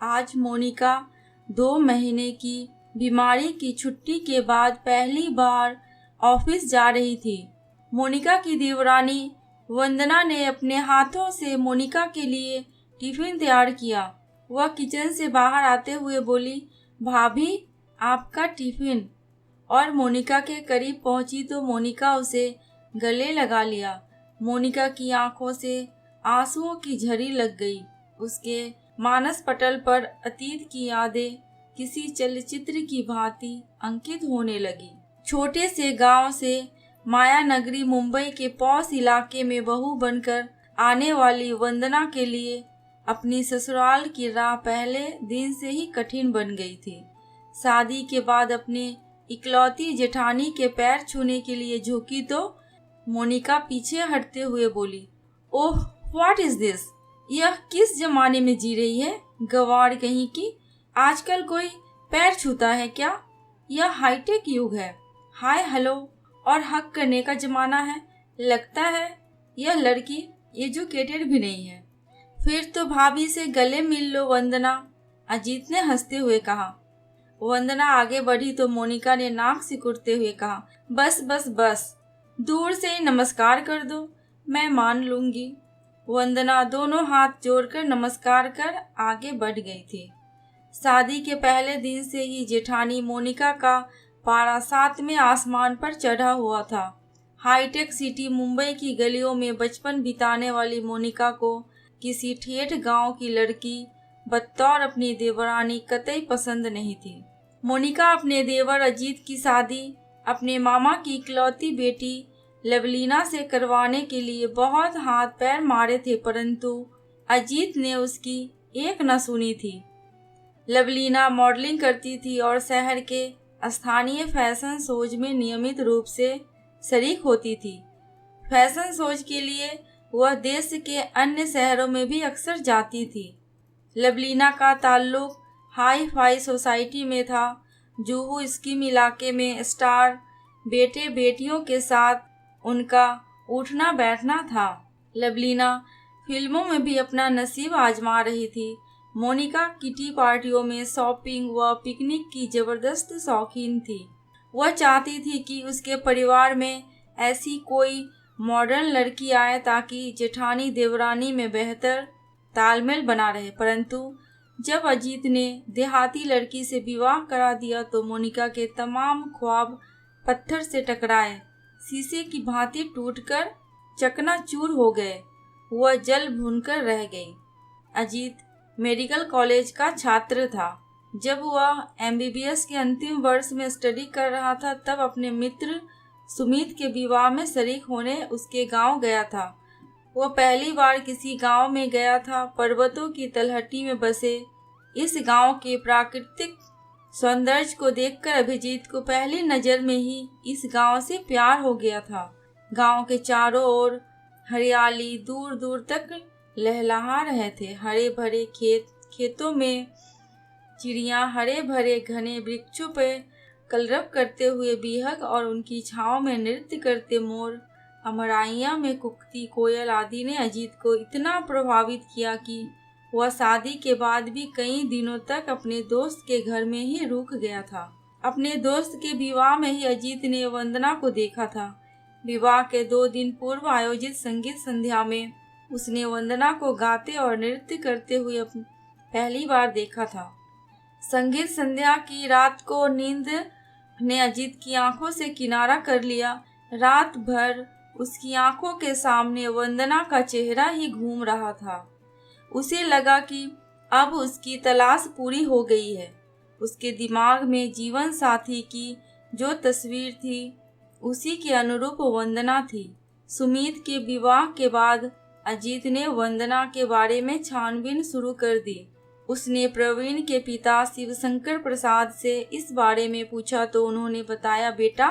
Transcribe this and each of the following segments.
आज मोनिका 2 महीने की बीमारी की छुट्टी के बाद पहली बार ऑफिस जा रही थी। मोनिका की देवरानी वंदना ने अपने हाथों से मोनिका के लिए टिफिन तैयार किया। वह किचन से बाहर आते हुए बोली, भाभी आपका टिफिन। और मोनिका के करीब पहुंची तो मोनिका उसे गले लगा लिया। मोनिका की आंखों से आंसुओं की झड़ी लग गई। उसके मानस पटल पर अतीत की यादें किसी चलचित्र की भांति अंकित होने लगी। छोटे से गांव से माया नगरी मुंबई के पॉश इलाके में बहू बनकर आने वाली वंदना के लिए अपनी ससुराल की राह पहले दिन से ही कठिन बन गई थी। शादी के बाद अपने इकलौती जेठानी के पैर छूने के लिए झुकी तो मोनिका पीछे हटते हुए बोली, ओह व्हाट इज दिस? यह किस जमाने में जी रही है? गंवार कहीं की। आजकल कोई पैर छूता है क्या? यह हाईटेक युग है। हाय हेलो और हक करने का जमाना है। लगता है यह लड़की एजुकेटेड भी नहीं है। फिर तो भाभी से गले मिल लो वंदना, अजीत ने हंसते हुए कहा। वंदना आगे बढ़ी तो मोनिका ने नाक सिकुड़ते हुए कहा, बस बस बस, दूर से ही नमस्कार कर दो, मैं मान लूंगी। वंदना दोनों हाथ जोड़कर नमस्कार कर आगे बढ़ गई थी। शादी के पहले दिन से ही जेठानी मोनिका का पारा 7वें आसमान पर चढ़ा हुआ था। हाईटेक सिटी मुंबई की गलियों में बचपन बिताने वाली मोनिका को किसी ठेठ गांव की लड़की बतौर अपनी देवरानी कतई पसंद नहीं थी। मोनिका अपने देवर अजीत की शादी अपने मामा की इकलौती बेटी लवलीना से करवाने के लिए बहुत हाथ पैर मारे थे, परंतु अजीत ने उसकी एक न सुनी थी। लवलीना मॉडलिंग करती थी और शहर के स्थानीय फैशन शोज में नियमित रूप से शरीक होती थी। फैशन शोज के लिए वह देश के अन्य शहरों में भी अक्सर जाती थी। लवलीना का ताल्लुक हाई फाई सोसाइटी में था। जुहू स्कीम इलाके में स्टार बेटे बेटियों के साथ उनका उठना बैठना था। लवलीना फिल्मों में भी अपना नसीब आजमा रही थी। मोनिका किटी पार्टियों में शॉपिंग व पिकनिक की जबरदस्त शौकीन थी। वह चाहती थी कि उसके परिवार में ऐसी कोई मॉडर्न लड़की आए ताकि जेठानी देवरानी में बेहतर तालमेल बना रहे, परंतु जब अजीत ने देहाती लड़की से विवाह करा दिया तो मोनिका के तमाम ख्वाब पत्थर से टकराए, शीशे की भांति टूटकर चकनाचूर हो गए। वह जल भुनकर रह गई। अजीत मेडिकल कॉलेज का छात्र था। जब वह MBBS के अंतिम वर्ष में स्टडी कर रहा था तब अपने मित्र सुमित के विवाह में शरीक होने उसके गांव गया था। वह पहली बार किसी गांव में गया था। पर्वतों की तलहटी में बसे इस गांव के प्राकृतिक सौंदर्य को देखकर अभिजीत को पहली नजर में ही इस गांव से प्यार हो गया था। गांव के चारों ओर हरियाली दूर दूर तक लहलहा रहे थे। हरे भरे खेतों में चिड़ियां, हरे भरे घने वृक्षों पे कलरव करते हुए बीहक और उनकी छांव में नृत्य करते मोर, अमराइयां में कुकती कोयल आदि ने अजीत को इतना प्रभावित किया कि वह शादी के बाद भी कई दिनों तक अपने दोस्त के घर में ही रुक गया था। अपने दोस्त के विवाह में ही अजीत ने वंदना को देखा था। विवाह के 2 दिन पूर्व आयोजित संगीत संध्या में उसने वंदना को गाते और नृत्य करते हुए पहली बार देखा था। संगीत संध्या की रात को नींद ने अजीत की आंखों से किनारा कर लिया। रात भर उसकी आंखों के सामने वंदना का चेहरा ही घूम रहा था। उसे लगा कि अब उसकी तलाश पूरी हो गई है। उसके दिमाग में जीवन साथी की जो तस्वीर थी उसी के अनुरूप वंदना थी। सुमित के विवाह के बाद अजीत ने वंदना के बारे में छानबीन शुरू कर दी। उसने प्रवीण के पिता शिवशंकर प्रसाद से इस बारे में पूछा तो उन्होंने बताया, बेटा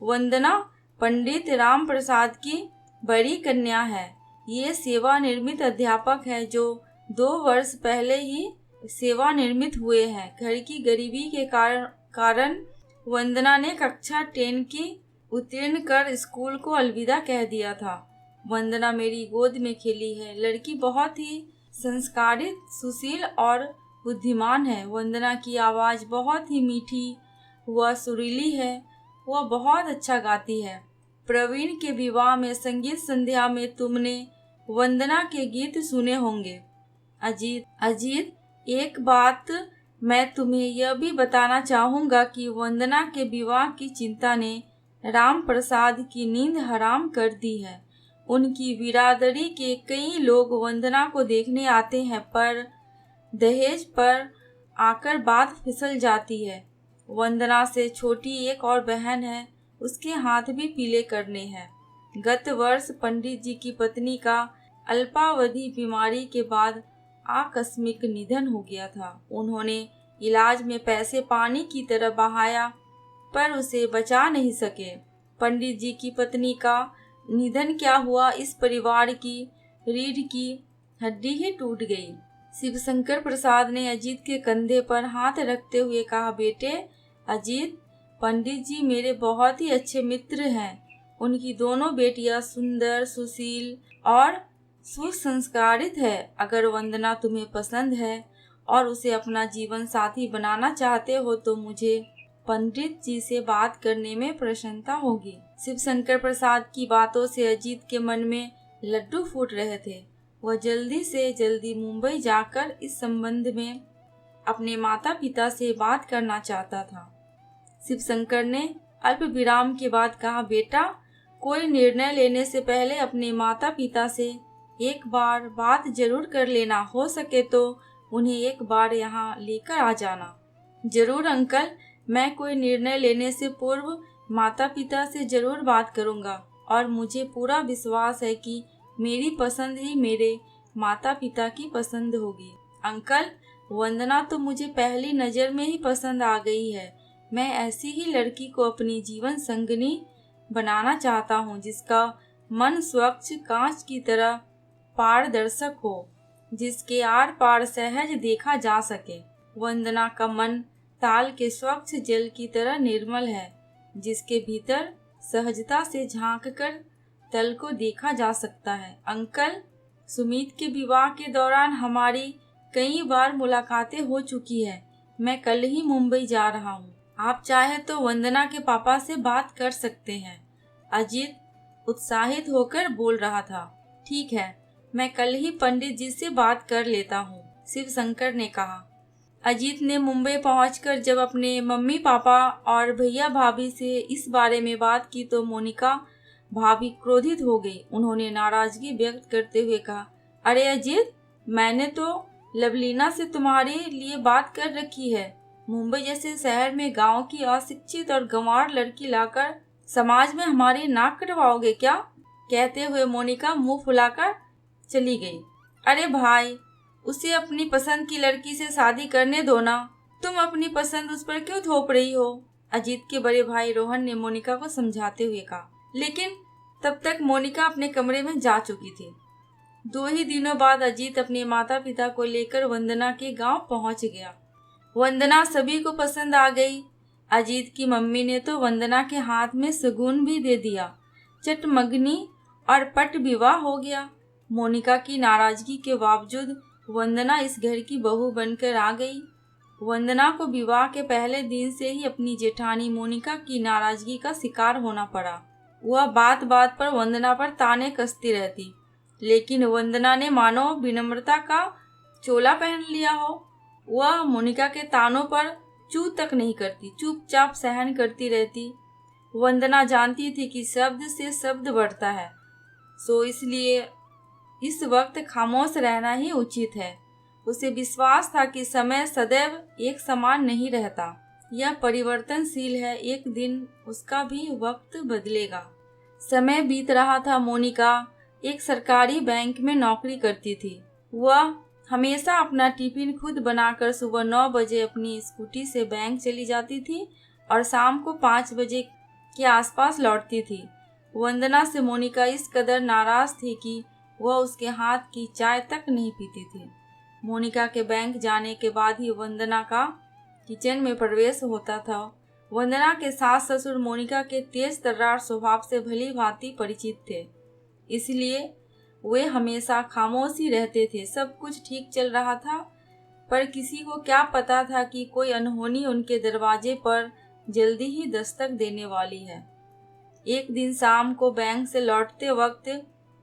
वंदना पंडित राम प्रसाद की बड़ी कन्या है। ये सेवानिवृत्त अध्यापक है जो 2 वर्ष पहले ही सेवानिवृत्त हुए हैं। घर की गरीबी के कारण वंदना ने कक्षा 10 की उत्तीर्ण कर स्कूल को अलविदा कह दिया था। वंदना मेरी गोद में खेली है। लड़की बहुत ही संस्कारित, सुशील और बुद्धिमान है। वंदना की आवाज़ बहुत ही मीठी व सुरीली है। वह बहुत अच्छा गाती है। प्रवीण के विवाह में संगीत संध्या में तुमने वंदना के गीत सुने होंगे। अजीत, एक बात मैं तुम्हें यह भी बताना चाहूँगा कि वंदना के विवाह की चिंता ने राम प्रसाद की नींद हराम कर दी है। उनकी बिरादरी के कई लोग वंदना को देखने आते हैं, पर दहेज पर आकर बात फिसल जाती है। वंदना से छोटी एक और बहन है, उसके हाथ भी पीले करने हैं। गत वर्ष पंडित जी की पत्नी का अल्पावधि बीमारी के बाद आकस्मिक निधन हो गया था। उन्होंने इलाज में पैसे पानी की तरह बहाया, पर उसे बचा नहीं सके। पंडित जी की पत्नी का निधन क्या हुआ, इस परिवार की रीढ़ की हड्डी ही टूट गई। शिवशंकर प्रसाद ने अजीत के कंधे पर हाथ रखते हुए कहा, बेटे अजीत, पंडित जी मेरे बहुत ही अच्छे मित्र हैं। उनकी दोनों बेटियां सुंदर, सुशील और सुसंस्कारित है। अगर वंदना तुम्हें पसंद है और उसे अपना जीवन साथी बनाना चाहते हो तो मुझे पंडित जी से बात करने में प्रसन्नता होगी। शिवशंकर प्रसाद की बातों से अजीत के मन में लड्डू फूट रहे थे। वह जल्दी से जल्दी मुंबई जाकर इस संबंध में अपने माता पिता से बात करना चाहता था। शिवशंकर ने अल्प विराम के बाद कहा, बेटा कोई निर्णय लेने से पहले अपने माता पिता से एक बार बात जरूर कर लेना। हो सके तो उन्हें एक बार यहाँ लेकर आ जाना। जरूर अंकल, मैं कोई निर्णय लेने से पूर्व माता पिता से जरूर बात करूँगा और मुझे पूरा विश्वास है कि मेरी पसंद ही मेरे माता पिता की पसंद होगी। अंकल, वंदना तो मुझे पहली नज़र में ही पसंद आ गई है। मैं ऐसी ही लड़की को अपनी जीवन संगनी बनाना चाहता हूँ, जिसका मन स्वच्छ कांच की तरह पारदर्शक हो, जिसके आर पार सहज देखा जा सके। वंदना का मन ताल के स्वच्छ जल की तरह निर्मल है, जिसके भीतर सहजता से झांककर तल को देखा जा सकता है। अंकल, सुमित के विवाह के दौरान हमारी कई बार मुलाकातें हो चुकी है। मैं कल ही मुंबई जा रहा हूँ। आप चाहे तो वंदना के पापा से बात कर सकते हैं। अजीत उत्साहित होकर बोल रहा था। ठीक है, मैं कल ही पंडित जी से बात कर लेता हूँ, शिवशंकर ने कहा। अजीत ने मुंबई पहुंचकर जब अपने मम्मी पापा और भैया भाभी से इस बारे में बात की तो मोनिका भाभी क्रोधित हो गई। उन्होंने नाराजगी व्यक्त करते हुए कहा, अरे अजीत, मैंने तो लवलीना से तुम्हारे लिए बात कर रखी है। मुंबई जैसे शहर में गांव की अशिक्षित और गंवार लड़की लाकर समाज में हमारी नाक कटवाओगे क्या? कहते हुए मोनिका मुंह फुलाकर चली गई। अरे भाई, उसे अपनी पसंद की लड़की से शादी करने दो ना। तुम अपनी पसंद उस पर क्यों थोप रही हो? अजीत के बड़े भाई रोहन ने मोनिका को समझाते हुए कहा। लेकिन तब तक मोनिका अपने कमरे में जा चुकी थी। 2 ही दिनों बाद अजीत अपने माता पिता को लेकर वंदना के गांव पहुंच गया। वंदना सभी को पसंद आ गई। अजीत की मम्मी ने तो वंदना के हाथ में शगुन भी दे दिया। चटमगनी और पट विवाह हो गया। मोनिका की नाराजगी के बावजूद वंदना इस घर की बहू बनकर आ गई। वंदना को विवाह के पहले दिन से ही अपनी जेठानी मोनिका की नाराजगी का शिकार होना पड़ा। वह बात बात पर वंदना पर ताने कसती रहती, लेकिन वंदना ने मानो विनम्रता का चोला पहन लिया हो। वह मोनिका के तानों पर चू तक नहीं करती, चुपचाप सहन करती रहती। वंदना जानती थी कि शब्द से शब्द बढ़ता है, सो इसलिए इस वक्त खामोश रहना ही उचित है। उसे विश्वास था कि समय सदैव एक समान नहीं रहता, यह परिवर्तनशील है। एक दिन उसका भी वक्त बदलेगा। समय बीत रहा था। मोनिका एक सरकारी बैंक में नौकरी करती थी। वह हमेशा अपना टिफिन खुद बनाकर सुबह 9 बजे अपनी स्कूटी से बैंक चली जाती थी और शाम को 5 बजे के आसपास लौटती थी। वंदना से मोनिका इस कदर नाराज थी कि वह उसके हाथ की चाय तक नहीं पीती थी। मोनिका के बैंक जाने के बाद ही वंदना का किचन में प्रवेश होता था। वंदना के सास ससुर मोनिका के तेज तर्रार स्वभाव से भली भांति परिचित थे, इसलिए वे हमेशा खामोश ही रहते थे। सब कुछ ठीक चल रहा था। पर किसी को क्या पता था कि कोई अनहोनी उनके दरवाजे पर जल्दी ही दस्तक देने वाली है। एक दिन शाम को बैंक से लौटते वक्त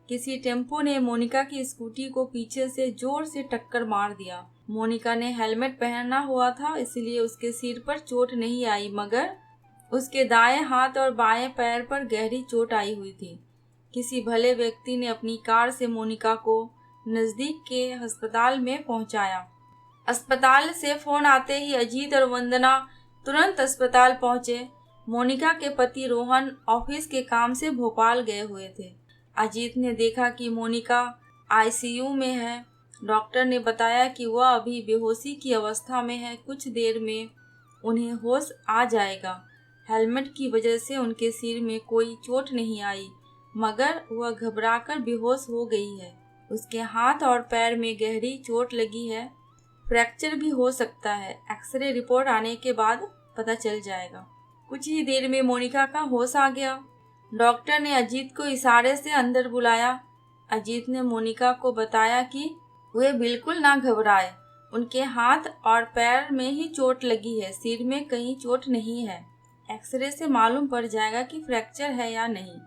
किसी टेम्पो ने मोनिका की स्कूटी को पीछे से जोर से टक्कर मार दिया। मोनिका ने हेलमेट पहना हुआ था, इसलिए उसके सिर पर चोट नहीं आई, मगर उसके दाएं हाथ और बाएं पैर पर गहरी चोट आई हुई थी। किसी भले व्यक्ति ने अपनी कार से मोनिका को नजदीक के अस्पताल में पहुंचाया। अस्पताल से फोन आते ही अजीत और वंदना तुरंत अस्पताल पहुंचे। मोनिका के पति रोहन ऑफिस के काम से भोपाल गए हुए थे। अजीत ने देखा कि मोनिका आईसीयू में है। डॉक्टर ने बताया कि वह अभी बेहोशी की अवस्था में है, कुछ देर में उन्हें होश आ जाएगा। हेलमेट की वजह से उनके सिर में कोई चोट नहीं आई, मगर वह घबराकर बेहोश हो गई है। उसके हाथ और पैर में गहरी चोट लगी है, फ्रैक्चर भी हो सकता है। एक्सरे रिपोर्ट आने के बाद पता चल जाएगा। कुछ ही देर में मोनिका का होश आ गया। डॉक्टर ने अजीत को इशारे से अंदर बुलाया। अजीत ने मोनिका को बताया कि वे बिल्कुल ना घबराए, उनके हाथ और पैर में ही चोट लगी है, सिर में कहीं चोट नहीं है। एक्सरे से मालूम पड़ जाएगा कि फ्रैक्चर है या नहीं।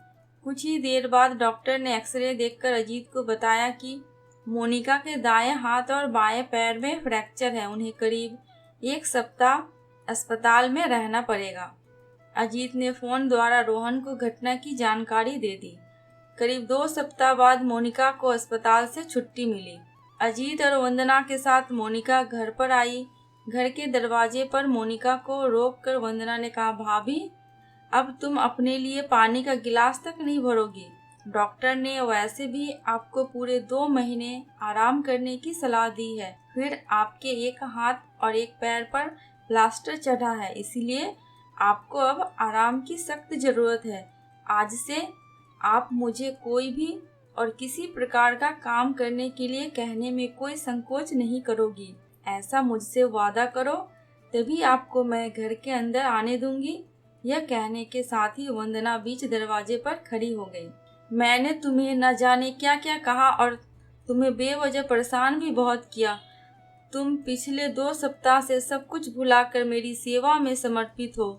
कुछ ही देर बाद डॉक्टर ने एक्सरे देखकर अजीत को बताया कि मोनिका के दाएं हाथ और बाएं पैर में फ्रैक्चर है, उन्हें करीब 1 सप्ताह अस्पताल में रहना पड़ेगा। अजीत ने फोन द्वारा रोहन को घटना की जानकारी दे दी। करीब 2 सप्ताह बाद मोनिका को अस्पताल से छुट्टी मिली। अजीत और वंदना के साथ मोनिका घर पर आई। घर के दरवाजे पर मोनिका को रोककर वंदना ने कहा, भाभी, अब तुम अपने लिए पानी का गिलास तक नहीं भरोगी। डॉक्टर ने वैसे भी आपको पूरे 2 महीने आराम करने की सलाह दी है। फिर आपके एक हाथ और एक पैर पर प्लास्टर चढ़ा है, इसीलिए आपको अब आराम की सख्त जरूरत है। आज से आप मुझे कोई भी और किसी प्रकार का काम करने के लिए कहने में कोई संकोच नहीं करोगी। ऐसा मुझसे वादा करो, तभी आपको मैं घर के अंदर आने दूंगी। यह कहने के साथ ही वंदना बीच दरवाजे पर खड़ी हो गई। मैंने तुम्हें न जाने क्या क्या कहा और तुम्हें बेवजह परेशान भी बहुत किया। तुम पिछले 2 सप्ताह से सब कुछ भुलाकर मेरी सेवा में समर्पित हो।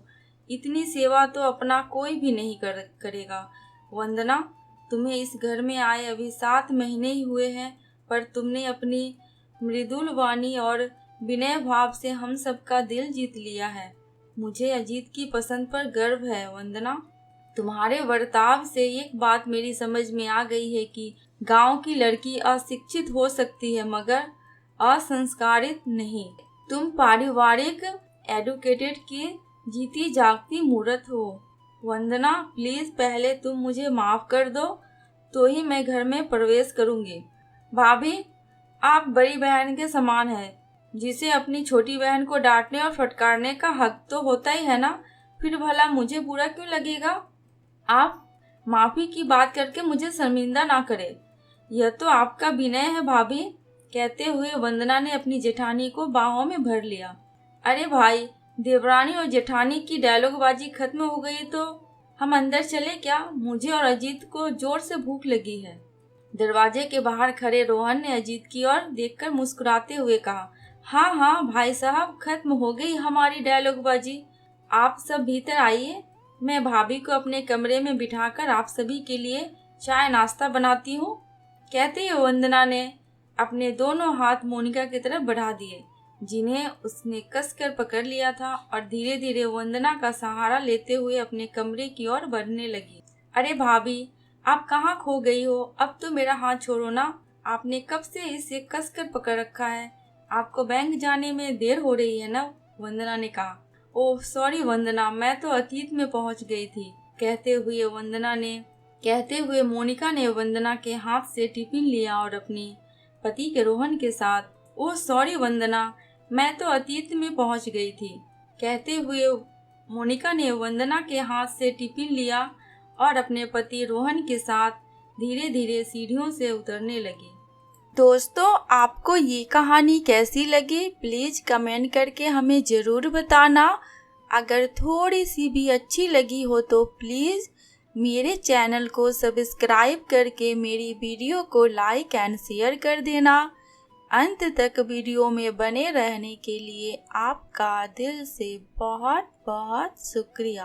इतनी सेवा तो अपना कोई भी नहीं करेगा। वंदना, तुम्हें इस घर में आए अभी 7 महीने ही हुए हैं, पर तुमने अपनी मृदुल वाणी और विनय भाव से हम सबका दिल जीत लिया है। मुझे अजीत की पसंद पर गर्व है। वंदना, तुम्हारे बर्ताव से एक बात मेरी समझ में आ गई है कि गांव की लड़की अशिक्षित हो सकती है, मगर असंस्कारित नहीं। तुम पारिवारिक एडुकेटेड की जीती जागती मूर्त हो। वंदना, प्लीज पहले तुम मुझे माफ कर दो, तो ही मैं घर में प्रवेश करूंगी। भाभी, आप बड़ी बहन के समान हैं, जिसे अपनी छोटी बहन को डांटने और फटकारने का हक तो होता ही है ना। फिर भला मुझे बुरा क्यों लगेगा? आप माफी की बात करके मुझे शर्मिंदा ना करें, यह तो आपका विनय है भाभी। कहते हुए वंदना ने अपनी जेठानी को बाहों में भर लिया। अरे भाई, देवरानी और जेठानी की डायलॉगबाजी खत्म हो गई तो हम अंदर चले क्या? मुझे और अजीत को जोर से भूख लगी है। दरवाजे के बाहर खड़े रोहन ने अजीत की ओर देखकर मुस्कुराते हुए कहा, हाँ हाँ भाई साहब, खत्म हो गई हमारी डायलॉगबाजी। आप सब भीतर आइए, मैं भाभी को अपने कमरे में बिठाकर आप सभी के लिए चाय नाश्ता बनाती हूँ। कहते ही वंदना ने अपने दोनों हाथ मोनिका की तरफ बढ़ा दिए, जिन्हें उसने कसकर पकड़ लिया था, और धीरे धीरे वंदना का सहारा लेते हुए अपने कमरे की ओर बढ़ने लगी। अरे भाभी, आप कहाँ खो गई हो? अब तो मेरा हाथ छोड़ो ना। आपने कब से इसे कसकर पकड़ रखा है? आपको बैंक जाने में देर हो रही है ना? वंदना ने कहा। ओह सॉरी वंदना, मैं तो अतीत में पहुंच गई थी। कहते हुए मोनिका ने वंदना के हाथ से टिफिन लिया और अपने पति के रोहन के साथ, ओह सॉरी वंदना, मैं तो अतीत में पहुंच गई थी। कहते हुए मोनिका ने वंदना के हाथ से टिफिन लिया और अपने पति रोहन के साथ धीरे धीरे सीढ़ियों से उतरने लगी। दोस्तों, आपको ये कहानी कैसी लगी प्लीज़ कमेंट करके हमें ज़रूर बताना। अगर थोड़ी सी भी अच्छी लगी हो तो प्लीज़ मेरे चैनल को सब्सक्राइब करके मेरी वीडियो को लाइक एंड शेयर कर देना। अंत तक वीडियो में बने रहने के लिए आपका दिल से बहुत बहुत शुक्रिया।